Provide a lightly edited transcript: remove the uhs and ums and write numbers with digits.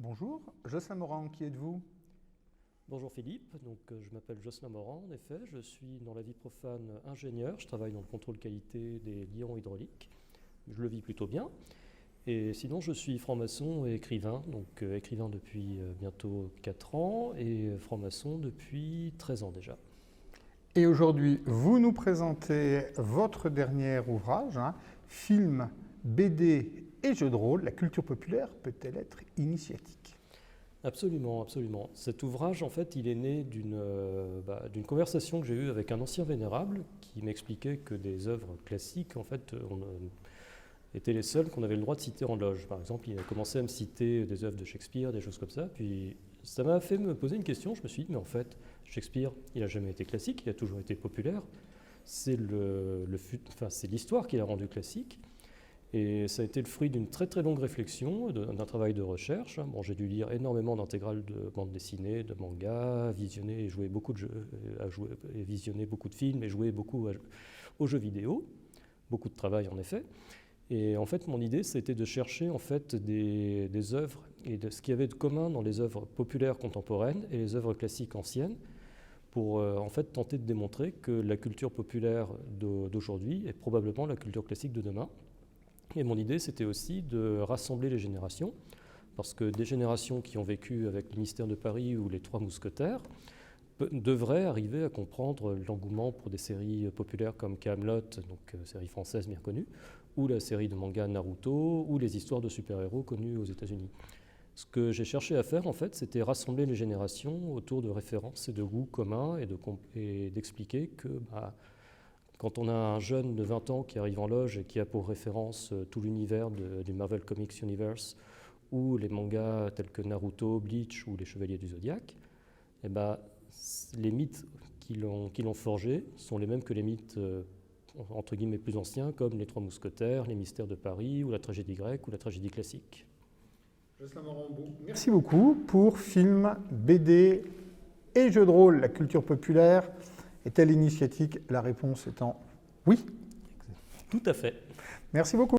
Bonjour, Jocelyn Morand, qui êtes-vous? Bonjour Philippe, je m'appelle Jocelyn Morand, en effet, je suis dans la vie profane ingénieur, je travaille dans le contrôle qualité des liants hydrauliques, je le vis plutôt bien. Et sinon je suis franc-maçon et écrivain, écrivain depuis bientôt 4 ans et franc-maçon depuis 13 ans déjà. Et aujourd'hui, vous nous présentez votre dernier ouvrage, film, BD et jeux de rôle, la culture populaire peut-elle être initiatique? Absolument, absolument. Cet ouvrage, en fait, il est né d'une conversation que j'ai eue avec un ancien vénérable qui m'expliquait que des œuvres classiques, en fait, étaient les seules qu'on avait le droit de citer en loge. Par exemple, il a commencé à me citer des œuvres de Shakespeare, des choses comme ça, puis ça m'a fait me poser une question. Je me suis dit, mais en fait, Shakespeare, il n'a jamais été classique, il a toujours été populaire. C'est l'histoire qui l'a rendu classique. Et ça a été le fruit d'une très très longue réflexion, d'un travail de recherche. Bon, j'ai dû lire énormément d'intégrales de bandes dessinées, de mangas, visionner et jouer beaucoup de jeux, visionner beaucoup de films et jouer beaucoup aux jeux vidéo. Beaucoup de travail en effet. Et en fait, mon idée, c'était de chercher en fait des œuvres et de ce qu'il y avait de commun dans les œuvres populaires contemporaines et les œuvres classiques anciennes, pour en fait tenter de démontrer que la culture populaire d'aujourd'hui est probablement la culture classique de demain. Et mon idée, c'était aussi de rassembler les générations, parce que des générations qui ont vécu avec le Mystère de Paris ou les Trois Mousquetaires devraient arriver à comprendre l'engouement pour des séries populaires comme Kaamelott, série française bien connue, ou la série de manga Naruto, ou les histoires de super-héros connues aux États-Unis. Ce que j'ai cherché à faire, en fait, c'était rassembler les générations autour de références et de goûts communs et d'expliquer que quand on a un jeune de 20 ans qui arrive en loge et qui a pour référence tout l'univers du Marvel Comics Universe ou les mangas tels que Naruto, Bleach ou les Chevaliers du Zodiaque, les mythes qui l'ont forgé sont les mêmes que les mythes entre guillemets plus anciens comme les Trois Mousquetaires, les Mystères de Paris ou la tragédie grecque ou la tragédie classique. Jocelyn Morand, merci beaucoup pour film, BD et jeux de rôle, la culture populaire est-elle initiatique? La réponse étant oui. Tout à fait. Merci beaucoup.